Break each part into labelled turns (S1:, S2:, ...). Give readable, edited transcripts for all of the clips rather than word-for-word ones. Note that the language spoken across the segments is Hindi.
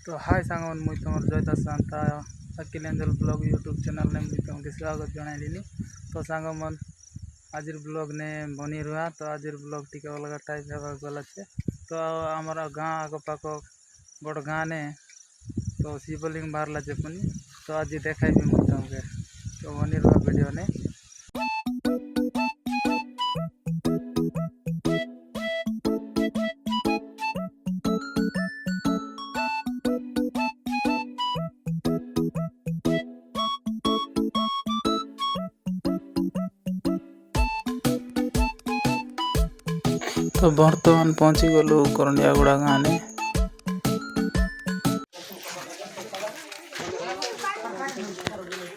S1: तो हाय सांग मुई तुम जयता सांता अखिल एंजल ब्लॉग यूट्यूब चैनल ने मुई तुमके स्वागत जनाइलिनी। तो सांग मन आज ब्लॉग ने बनी रुआ तो आज ब्लॉग टी अलग टाइप गला तो आमर गाँ आगपाख बड़ गाँ ने तो शिवलिंग बाहर चे पुनी तो आज देखा मुई तुमके तो बनी रुआ वीडियो ने। तो बर्तमान पहुंची गलु करंडियागुड़ा गाँव ने।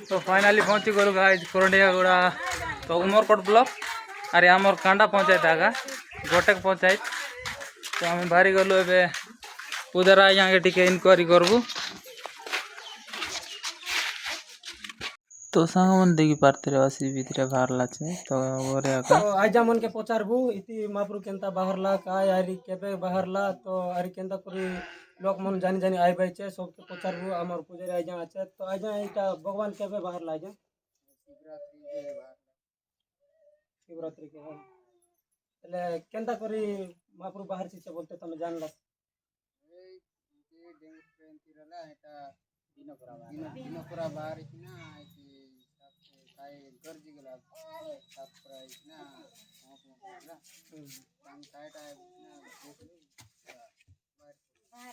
S1: तो फाइनाली पहुंची गलु गाइस करंडियागुड़ा तो उमरकोट ब्लॉक अरे आमर कांडा पंचायत आगा गोटेक पंचायत। तो आम बाहरी गलु ए पूजारा यहाँ टिके इनक्वारी करबू। तो सांग मन देखी पारते आसी भीतर बाहरला छे तो गोरे आका
S2: तो आजा मन के पचारबू इति मापुर केनता बाहरला काय आरी केबे बाहरला तो आरी केनता करी लोक मन जानी जानी आइ बाई छे सब के पचारबू हमर पूजारी आजा আছে। तो आजा इटा भगवान केबे बाहरला आजा शिवरात्रि के तले केनता करी मापुर बाहर छे बोलते तमे जानला
S1: दिनपुरा बाहर ना काय गरजी गेला साफ प्राइस ना काम काय टाइप
S2: हां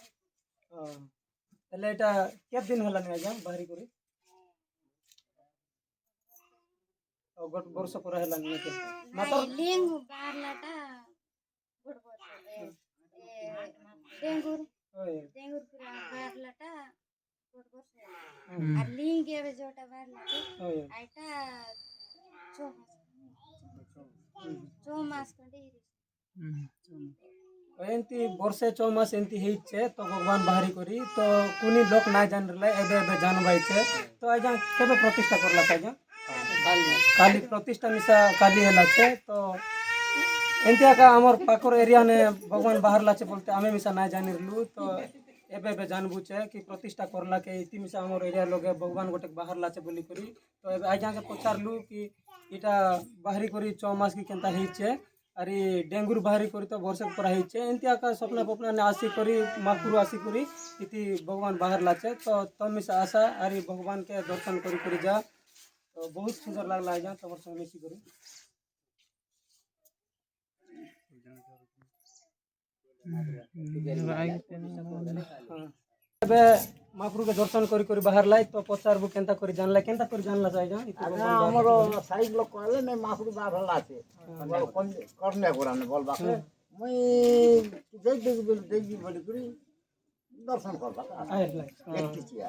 S2: तले एटा के दिन हला ने आजा बाहरी करी और गट वर्ष पर हला ने के मतलब
S3: लिंग बारलाटा गुड वर्ष ए डेंगूर पूरा बारलाटा गुड वर्ष আর লিঙ্গ এবে যেটা বারলাটা আইটা 6 মাস कंडे
S2: एंती वर्षे 6 मास एंती हेचे तो भगवान बाहरी करी तो कुनी लोक ना जान रले एबे एबे जानबाई छे। तो आजा केबे प्रतिष्ठा करला आजा काली प्रतिष्ठा मिसा काली हला छे। तो एंती का हमर पाकर एरिया ने भगवान बाहरला छे बोलते आमे मिसा ना जानि रलु। तो एबे एबे जानबू छे कि प्रतिष्ठा करला के इति मिसा हमर एरिया लोगे भगवान गोटे बाहरला छे बोली करी। तो एबे आजा के पचारलु कि इटा बाहरी करी 6 मास की केनता हेचे अरे डेंगूर बाहरी करी तो वर्ष पर हेचे एंती का सपना पपना ने आसी करी मापुर आसी करी इति भगवान बाहरला छे। तो तम मिसा आशा अरे भगवान के दर्शन करी करी जा तो बहुत सुंदर लागला आजा तमर संग मिसी करी एबे मापुर के दर्शन करी करी बाहर लाई तो पचारबू केनता करी जानला जायजा
S4: हमरो साइड लोग कहले ने मापुर बाहर लाते बोल कोन करने गुराने बोल बाके मई देख बड़ी करी दर्शन करबा
S2: आइल
S4: एक किछिया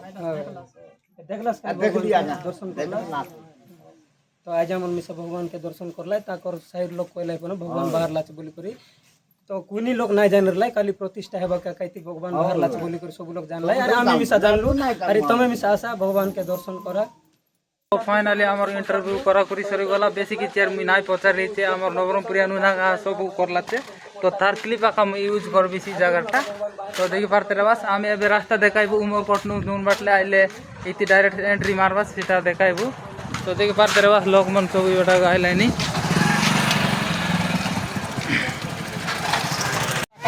S2: देखलास का
S4: देख लिया
S2: दर्शन करला। तो आजा मन मिसा भगवान के दर्शन करला ताकर साइड लोग कहले कोन भगवान बाहर लाच बोली करी। तो कुनी लोग ना जान रला काली प्रतिष्ठा हेबा का कइति भगवान बाहर लाच बोली करी सब लोग जानला अरे आमी मिसा जानलु अरे तमे मिसा आशा भगवान के दर्शन करा।
S1: तो फाइनली आमर इंटरव्यू करा करी सरी गला बेसी की चेयर मुई नाइ पचार रही थे आमर नवरंगपुरिया नुना का सब करला थे तो तार क्लिप आका यूज कर बेसी जगहटा। तो देखि पारते रबास आमे एबे रास्ता देखाइबू उमरकोट नुन बाटले आइले इति डायरेक्ट एंट्री मारबास सेटा देखाइबू। तो देखि पारते रबास लोक मन सब योटा आइलाइनी।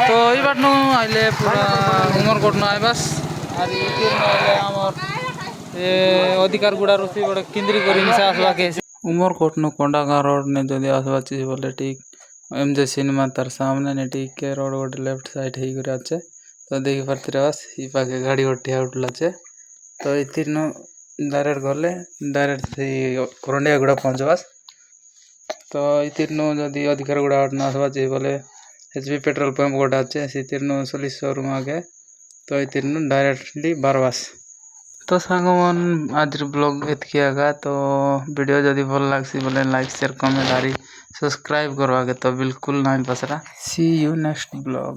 S1: तो ई बात नु आइले पूरा उमरकोट न आइबास और इतिर न आइले आमर ए अधिकार गुड़ा रोसी बड़ केंद्री करी मिसा आसवा के उमरकोट न कोंडागांव रोड ने जदी आसवा छी बोले ठीक एमजे सिनेमा तार सामने ने ठीक के रोड गोटे लेफ्ट साइड हे करे আছে। तो देखि पारते रबास ई पाके गाड़ी गोटे उठला छे तो इतिर न डायरेक्ट गले डायरेक्ट से करंडियागुड़ा पहुंचबास। तो इतिर न जदी अधिकार गुड़ा न आसवा छी बोले एचपी पेट्रोल पंप गोटे अच्छे सीतिर न सोलिस शोरूम आगे तो इतिर न डायरेक्टली बारवास। तो सांगमन आज ब्लॉग एतकी आगा तो वीडियो जदी भल लागसी बोले लाइक शेयर कमेंट आरी सब्सक्राइब करवा के तो बिल्कुल ना पसरा। सी यू नेक्स्ट ब्लॉग।